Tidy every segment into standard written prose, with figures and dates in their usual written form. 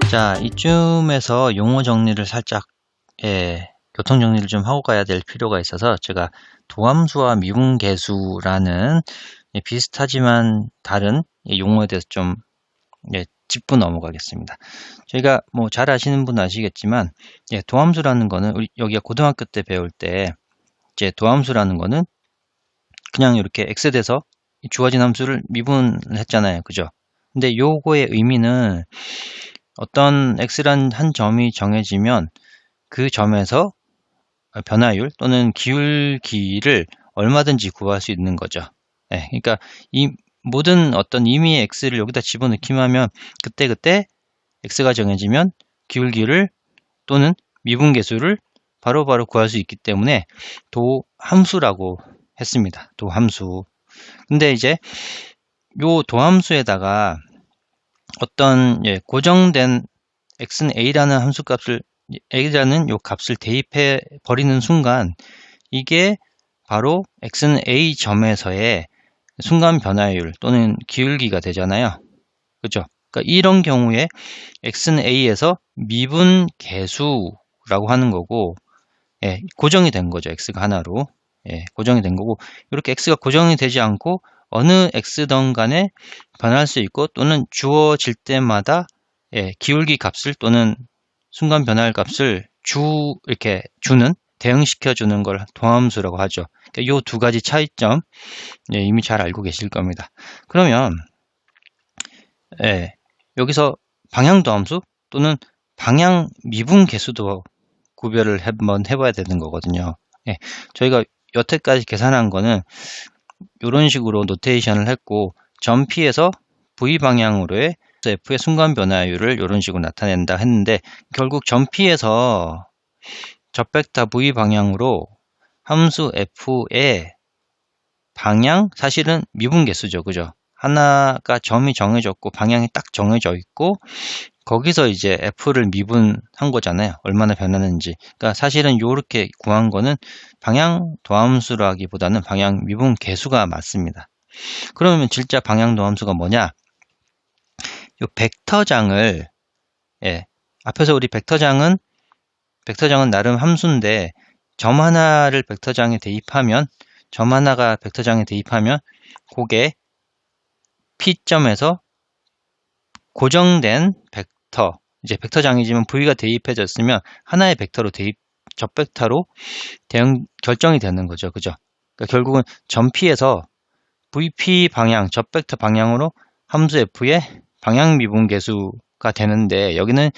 자, 이쯤에서 용어 정리를 살짝, 교통 정리를 좀 하고 가야 될 필요가 있어서 제가 도함수와 미분계수라는 비슷하지만 다른 용어에 대해서 좀 짚고 넘어가겠습니다. 저희가 뭐 잘 아시는 분은 아시겠지만, 도함수라는 거는 여기가 고등학교 때 배울 때 이제 도함수라는 거는 그냥 이렇게 x에 대해서 주어진 함수를 미분했잖아요. 그죠? 근데 요거의 의미는 어떤 x란 한 점이 정해지면 그 점에서 변화율 또는 기울기를 얼마든지 구할 수 있는 거죠. 그러니까 이 모든 어떤 임의의 x를 여기다 집어넣기만 하면 그때그때 x가 정해지면 기울기를 또는 미분계수를 바로바로 구할 수 있기 때문에 도함수라고 했습니다. 도함수. 근데 이제 요 도함수에다가 어떤 고정된 x는 a라는 함수값을 a라는 요 값을 대입해 버리는 순간 이게 바로 x는 a 점에서의 순간 변화율 또는 기울기가 되잖아요. 그죠? 그러니까 이런 경우에 x는 a에서 미분 계수라고 하는 거고, 고정이 된 거죠. x가 하나로. 고정이 된 거고, 이렇게 x가 고정이 되지 않고 어느 x든 간에 변할 수 있고 또는 주어질 때마다 기울기 값을 또는 순간 변화율 값을 이렇게 주는, 대응시켜 주는 걸 도함수라고 하죠. 그러니까 이 두 가지 차이점 이미 잘 알고 계실 겁니다. 그러면 여기서 방향도함수 또는 방향 미분계수도 구별을 한번 해봐야 되는 거거든요. 저희가 여태까지 계산한 거는 이런 식으로 노테이션을 했고, 점 P에서 V 방향으로의 F의 순간 변화율을 이런 식으로 나타낸다 했는데, 결국 점 P에서 접벡터 V 방향으로 함수 F의 방향, 사실은 미분계수죠. 그죠? 하나가 점이 정해졌고 방향이 딱 정해져 있고 거기서 이제 F를 미분한 거잖아요. 얼마나 변하는지. 그러니까 사실은 이렇게 구한 거는 방향 도함수라기보다는 방향 미분 계수가 맞습니다. 그러면 진짜 방향 도함수가 뭐냐? 이 벡터장을, 앞에서 우리 벡터장은 나름 함수인데 점 하나를 벡터장에 대입하면, 점 하나가 벡터장에 대입하면 그게 P점에서 고정된 벡터, 이제 벡터장이지만 V가 대입해졌으면 하나의 벡터로 접 벡터로 결정이 되는 거죠. 그죠? 그러니까 결국은 점 P에서 VP 방향, 접 벡터 방향으로 함수 F의 방향 미분계수가 되는데, 여기는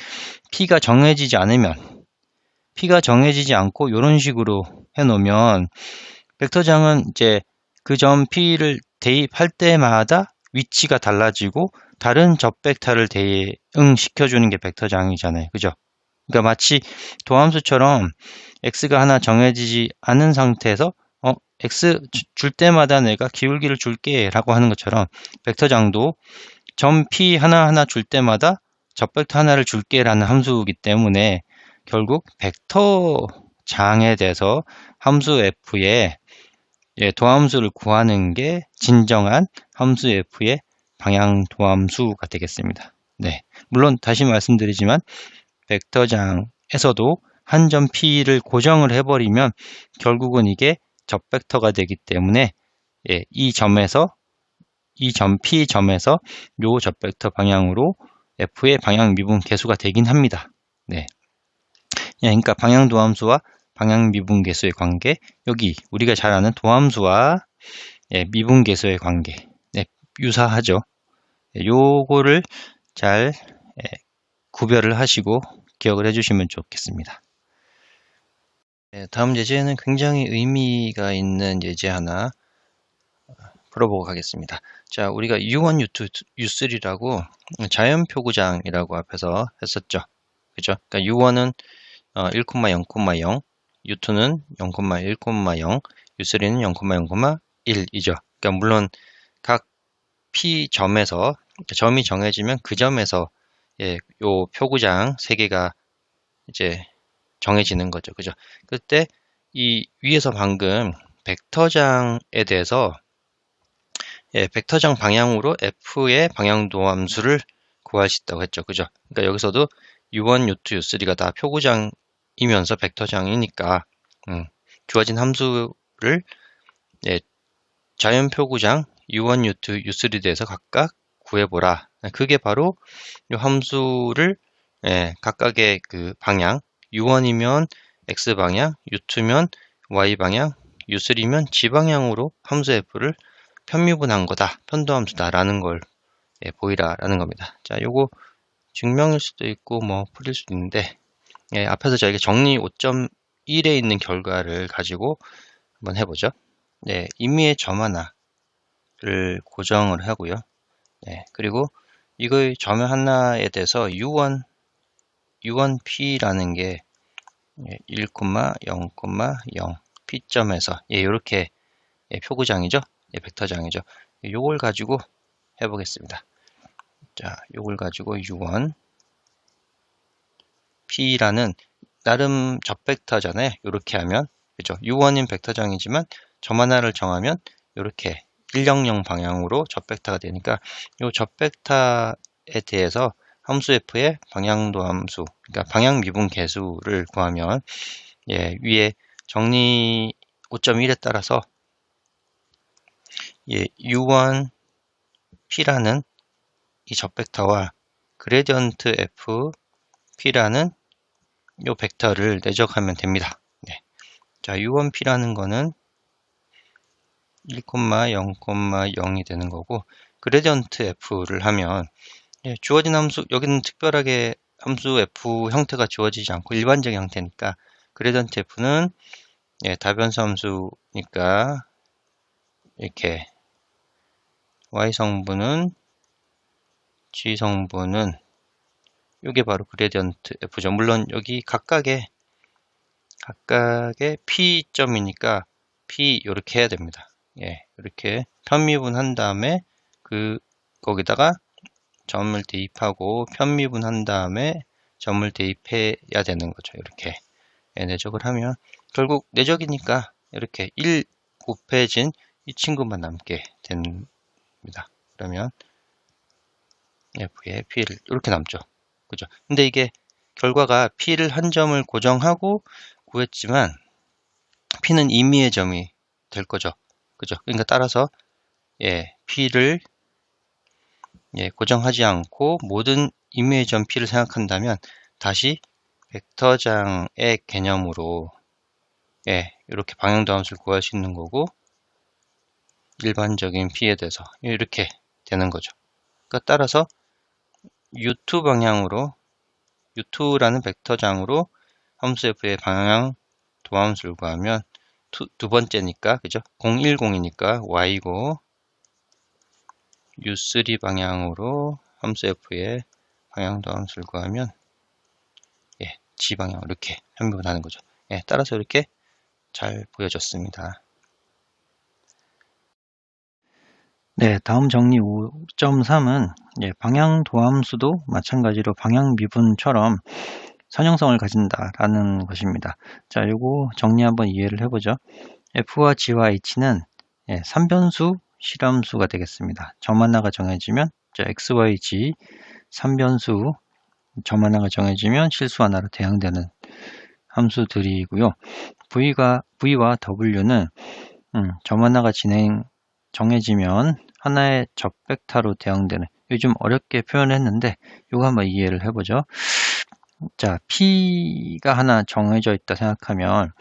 P가 정해지지 않고 이런 식으로 해놓으면 벡터장은 이제 그 점 P를 대입할 때마다 위치가 달라지고 다른 접 벡터를 대응시켜주는 게 벡터장이잖아요. 그죠? 그러니까 마치 도함수처럼 x가 하나 정해지지 않은 상태에서 x 줄 때마다 내가 기울기를 줄게 라고 하는 것처럼 벡터장도 점 P 하나하나 줄 때마다 접 벡터 하나를 줄게 라는 함수이기 때문에 결국 벡터장에 대해서 함수 f의 도함수를 구하는 게 진정한 함수 f의 방향 도함수가 되겠습니다. 물론 다시 말씀드리지만 벡터장에서도 한 점 P를 고정을 해버리면 결국은 이게 접 벡터가 되기 때문에 이 점 P 점에서 요 접 벡터 방향으로 F의 방향 미분 계수가 되긴 합니다. 그러니까 방향 도함수와 방향 미분 계수의 관계, 여기 우리가 잘 아는 도함수와 미분 계수의 관계, 유사하죠. 요거를 잘 구별을 하시고 기억을 해주시면 좋겠습니다. 다음 예제는 굉장히 의미가 있는 예제 하나 풀어보고 가겠습니다. 자, 우리가 U1, U2, U3라고 자연표구장이라고 앞에서 했었죠. 그죠? 그러니까 U1은 1,0,0,0, U2는 0,1,0, U3는 0,0,1이죠. 그러니까 물론 각 P 점에서 점이 정해지면 그 점에서 요 표구장 3개가 이제 정해지는 거죠. 그죠? 그때 이 위에서 방금 벡터장에 대해서 벡터장 방향으로 F의 방향도함수를 구할 수 있다고 했죠. 그죠? 그러니까 여기서도 U1, U2, U3가 다 표구장이면서 벡터장이니까 주어진 함수를 예, 자연 표구장 U1, U2, U3 대해서 각각 구해보라. 그게 바로 이 함수를 각각의 그 방향 U1이면 X 방향, U2면 Y 방향, U3면 Z 방향으로 함수 F를 편미분한 거다, 편도함수다라는 걸 보이라라는 겁니다. 자, 요거 증명일 수도 있고 뭐 풀릴 수도 있는데 앞에서 저희가 정리 5.1에 있는 결과를 가지고 한번 해보죠. 임의의 점 하나를 고정을 하고요. 그리고 이거의 점 하나에 대해서 U1P라는 게 1, 0,0 P점에서 이렇게 표구장이죠. 벡터장이죠. 요걸 가지고 해보겠습니다. 자, 요걸 가지고 U1 P라는 나름 접벡터잖아요. 이렇게 하면 그죠? U1인 벡터장이지만 점 하나를 정하면 이렇게 100 방향으로 접벡터가 되니까 이 접벡터에 대해서 함수 F의 방향도 함수, 그러니까 방향 미분 계수를 구하면 위에 정리 5.1에 따라서 U1 P라는 이 접벡터와 그레디언트 F P라는 이 벡터를 내적하면 됩니다. 자, U1P라는 거는 1,0,0이 되는 거고, 그레디언트 F를 하면 주어진 함수, 여기는 특별하게 함수 F 형태가 주어지지 않고 일반적인 형태니까 그레디언트 F는 다변수 함수니까 이렇게 Y 성분은 G 성분은 이게 바로 그레디언트 F죠. 물론 여기 각각의 P점이니까 P 이렇게 해야 됩니다. 이렇게 편미분한 다음에 거기다가 점을 대입하고 편미분한 다음에 점을 대입해야 되는 거죠. 이렇게 내적을 하면 결국 내적이니까 이렇게 1 곱해진 이 친구만 남게 됩니다. 그러면 F의 P를 이렇게 남죠. 그죠? 근데 이게 결과가 P를 한 점을 고정하고 구했지만 P는 임의의 점이 될 거죠. 그죠? 그러니까 따라서 P를 고정하지 않고 모든 임의의 점 P를 생각한다면 다시 벡터장의 개념으로 이렇게 방향도 함수를 구할 수 있는 거고 일반적인 P에 대해서 이렇게 되는 거죠. 그러니까 따라서 U2 방향으로 U2라는 벡터장으로 함수 F의 방향 도함수를 구하면 두 번째니까 그죠? 010이니까 Y고 U3 방향으로 함수 F의 방향 도함수를 구하면 G 방향 이렇게 편미분하는 거죠. 따라서 이렇게 잘 보여졌습니다. 다음 정리 5.3은 방향 도함수도 마찬가지로 방향 미분처럼 선형성을 가진다라는 것입니다. 자, 요거 정리 한번 이해를 해보죠. F와 G와 H는 3변수 실함수가 되겠습니다. 점 하나가 정해지면 X, Y, G 3변수 점 하나가 정해지면 실수 하나로 대항되는 함수들이고요. V와 W는 점 하나가 정해지면 하나의 접벡터로 대항되는, 요즘 어렵게 표현했는데 이거 한번 이해를 해보죠. 자, P가 하나 정해져 있다 생각하면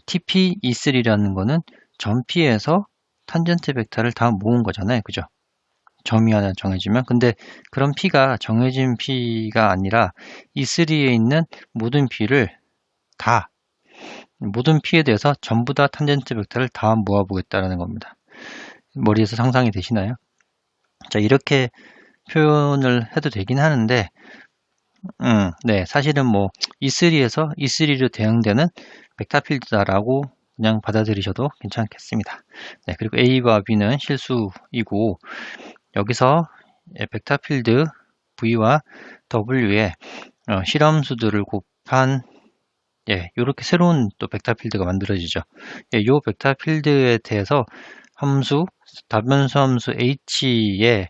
TP E3라는 거는 점 P에서 탄젠트 벡터를 다 모은 거잖아요. 그죠? 점이 하나 정해지면, 근데 그런 P가 정해진 P가 아니라 E3에 있는 모든 P를 다, 모든 P에 대해서 전부 다 탄젠트 벡터를 다 모아보겠다는 겁니다. 머리에서 상상이 되시나요? 자, 이렇게 표현을 해도 되긴 하는데 사실은 뭐 E3에서 E3로 대응되는 벡터 필드다라고 그냥 받아들이셔도 괜찮겠습니다. 그리고 A와 B는 실수이고 여기서 벡터 필드 V와 W의 실함수들을 곱한 이렇게 새로운 또 벡터 필드가 만들어지죠. 이 벡터 필드에 대해서 다변수 함수 H의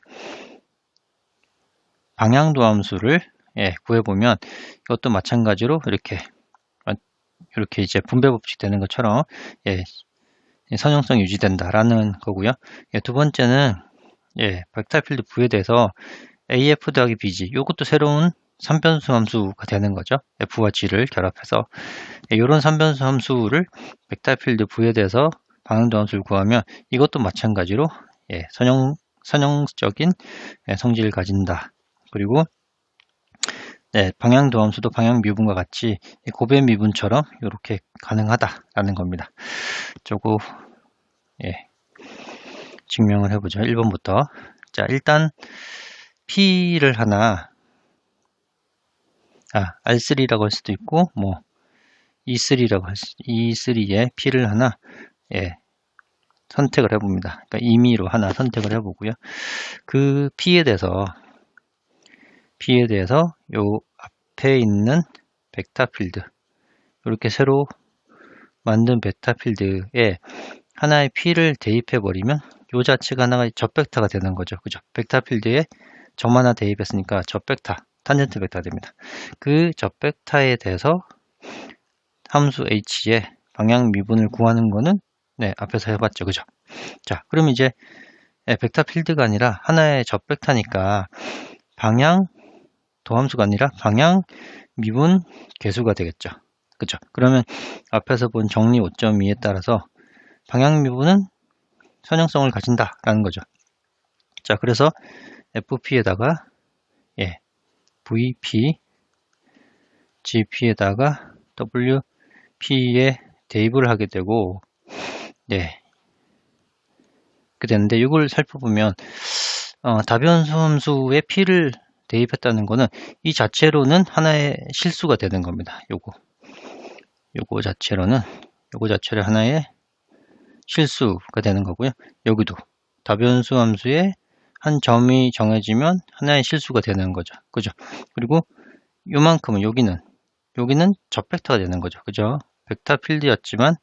방향도함수를 구해보면 이것도 마찬가지로 이렇게 이제 분배 법칙 되는 것처럼 선형성 유지된다라는 거고요. 두 번째는 벡터 필드 V에 대해서 AF 더하기 BG, 이것도 새로운 3변수 함수가 되는 거죠. F와 G를 결합해서 이런 3변수 함수를 벡터 필드 V에 대해서 방향도 함수를 구하면 이것도 마찬가지로 선형적인 성질을 가진다. 그리고 방향도 함수도 방향 미분과 같이 고배 미분처럼 이렇게 가능하다라는 겁니다. 저거 증명을 해보죠. 1번부터. 자, 일단 P를 하나 R3라고 할 수도 있고 뭐 E3라고 할 수, E3에 P를 하나 선택을 해봅니다. 그러니까 임의로 하나 선택을 해보고요. 그 P에 대해서 요 앞에 있는 벡터 필드, 이렇게 새로 만든 벡터 필드에 하나의 P를 대입해 버리면 요 자체가 하나가 접벡터가 되는 거죠. 그죠? 벡터 필드에 점 하나 대입했으니까 접벡터, 탄젠트 벡터가 됩니다. 그 접벡터에 대해서 함수 h의 방향 미분을 구하는 거는 앞에서 해봤죠. 그죠? 자, 그럼 이제 벡터 필드가 아니라 하나의 접벡터니까 방향 도함수가 아니라 방향 미분 계수가 되겠죠. 그죠? 그러면 앞에서 본 정리 5.2에 따라서 방향 미분은 선형성을 가진다라는 거죠. 자, 그래서 FP에다가 VP, GP에다가 WP에 대입을 하게 되고, 그 되는데 이걸 살펴보면 다변수 함수에 P를 대입했다는 거는 이 자체로는 하나의 실수가 되는 겁니다. 요거 자체로 하나의 실수가 되는 거고요. 여기도 다변수 함수에 한 점이 정해지면 하나의 실수가 되는 거죠. 그죠? 그리고 요만큼은 여기는 접벡터가 되는 거죠. 그죠? 벡터 필드였지만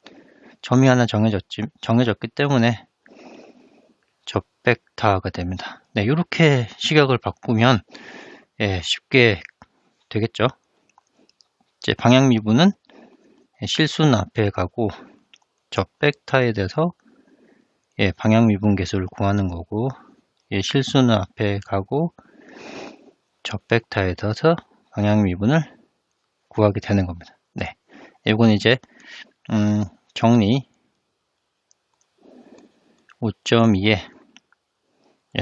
점이 하나 정해졌기 때문에 접벡터가 됩니다. 이렇게 시각을 바꾸면 쉽게 되겠죠. 이제 방향 미분은 실수는 앞에 가고 접벡터에 대해서 방향 미분 계수를 구하는 거고 실수는 앞에 가고 접벡터에 대해서 방향 미분을 구하게 되는 겁니다. 이건 이제 정리 5.2의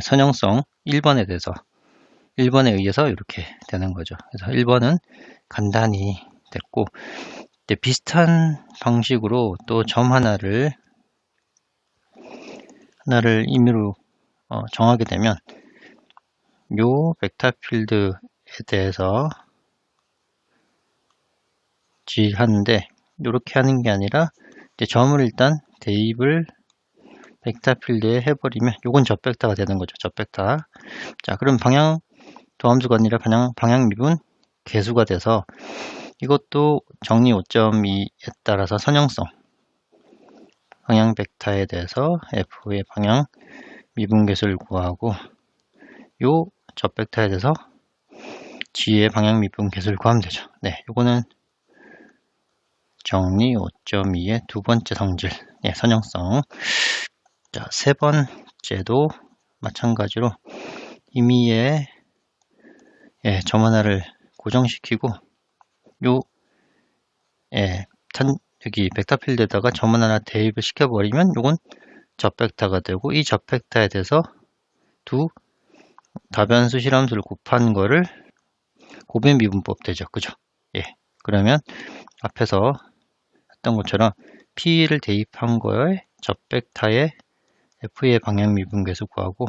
선형성 1번에 의해서 이렇게 되는 거죠. 그래서 1번은 간단히 됐고, 비슷한 방식으로 또 점 하나를 임의로 정하게 되면 요 벡터 필드에 대해서 하는데 이렇게 하는 게 아니라 이제 점을 일단 대입을 벡터 필드에 해버리면 요건 접벡터가 되는 거죠. 접벡터. 자, 그럼 방향 도함수가 아니라 방향 미분 계수가 돼서 이것도 정리 5.2에 따라서 선형성 방향 벡터에 대해서 F의 방향 미분 계수를 구하고 요 접벡터에 대해서 G의 방향 미분 계수를 구하면 되죠. 요거는 정리 5.2의 두 번째 성질, 선형성. 자, 세 번째도 마찬가지로 임의의 점 하나를 고정시키고 여기 벡터 필드에다가 점 하나 대입을 시켜버리면 요건 접벡터가 되고 이 접벡터에 대해서 두 다변수 실함수를 곱한 거를 고배 미분법 되죠. 그죠? 그러면 앞에서 했던 것처럼 P를 대입한 거에 접벡터에 F의 방향 미분 계수 구하고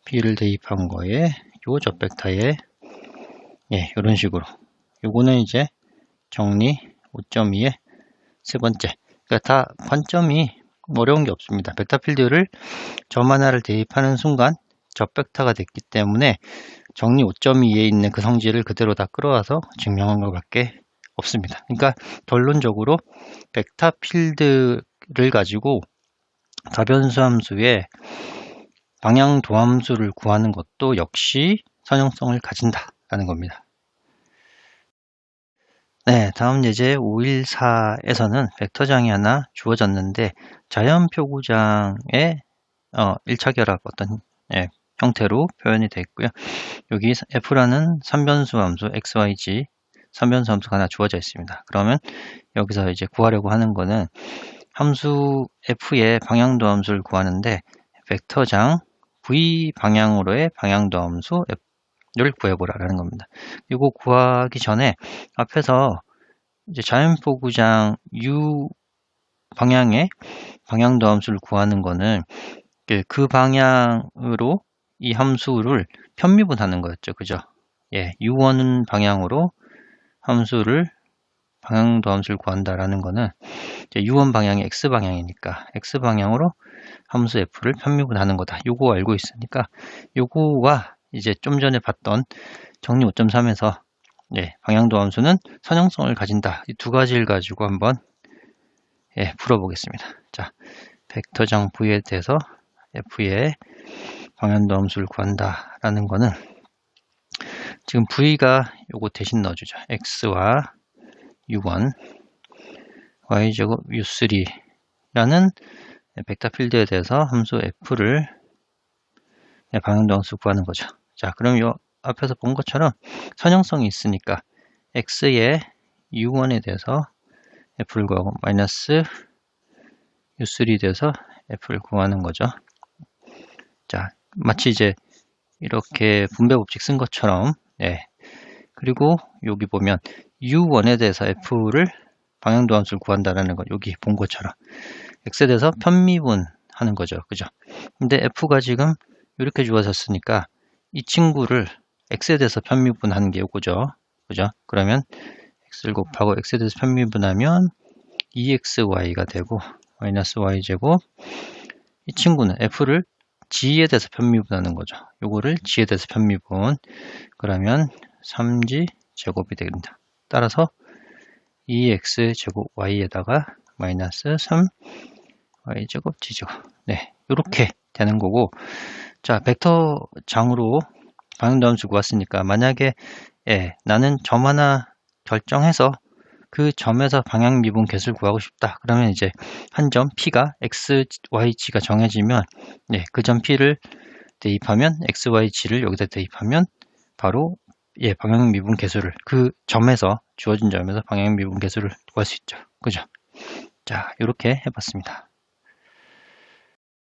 P를 대입한 거에 요 접벡터에 이런 식으로 요거는 이제 정리 5.2의 세 번째. 그러니까 다 관점이 어려운 게 없습니다. 벡터 필드를 점 하나를 대입하는 순간 접벡터가 됐기 때문에 정리 5.2에 있는 그 성질을 그대로 다 끌어와서 증명한 것밖에 없습니다. 그러니까 결론적으로 벡터 필드를 가지고 다변수 함수의 방향 도함수를 구하는 것도 역시 선형성을 가진다라는 겁니다. 네, 다음 예제 514에서는 벡터장이 하나 주어졌는데 자연표구장의 1차 결합 어떤 형태로 표현이 되어 있고요. 여기 f라는 3변수 함수 xyg 3변수 함수가 하나 주어져 있습니다. 그러면 여기서 이제 구하려고 하는 거는 함수 f의 방향도 함수를 구하는데 벡터장 v 방향으로의 방향도 함수 f를 구해보라라는 겁니다. 이거 구하기 전에 앞에서 이제 자연포구장 u 방향의 방향도 함수를 구하는 거는 그 방향으로 이 함수를 편미분하는 거였죠. 그죠? 예, u1 방향으로 방향도 함수를 구한다라는 거는 u1 방향이 x 방향이니까 x 방향으로 함수 f를 편미분하는 거다. 요거 알고 있으니까 요거와 이제 좀 전에 봤던 정리 5.3에서 방향도 함수는 선형성을 가진다. 이 두 가지를 가지고 한번 풀어보겠습니다. 자, 벡터장 V에 대해서 F의 방향도 함수를 구한다라는 거는 지금 V가 요거 대신 넣어주죠. X와 U1, Y제곱 U3라는 벡터 필드에 대해서 함수 F를 방향도 함수 구하는 거죠. 자, 그럼 요 앞에서 본 것처럼 선형성이 있으니까 X의 U1에 대해서 F를 구하고 마이너스 U3에 대해서 F를 구하는 거죠. 자, 마치 이제 이렇게 분배 법칙 쓴 것처럼 그리고 여기 보면 U1에 대해서 F를 방향도 함수를 구한다라는 거 여기 본 것처럼 X에 대해서 편미분하는 거죠. 그죠? 근데 F가 지금 이렇게 주어졌으니까 이 친구를 X에 대해서 편미분하는 게 요거죠. 그죠? 그러면 X를 곱하고 X에 대해서 편미분하면 2xy가 되고 마이너스 y제곱 이 친구는 F를 G에 대해서 편미분하는 거죠. 요거를 G에 대해서 편미분 그러면 3G 제곱이 됩니다. 따라서 2x 제곱 y에다가 마이너스 3 y제곱 G제곱 이렇게 되는 거고 자 벡터 장으로 방향도 함수 구했으니까 만약에 나는 점 하나 결정해서 그 점에서 방향 미분 개수를 구하고 싶다. 그러면 이제 한 점 P가 X, Y, G가 정해지면 그 점 P를 대입하면 X, Y, G를 여기다 대입하면 바로 방향 미분 개수를 그 점에서 주어진 점에서 방향 미분 개수를 구할 수 있죠. 그죠? 자, 이렇게 해봤습니다.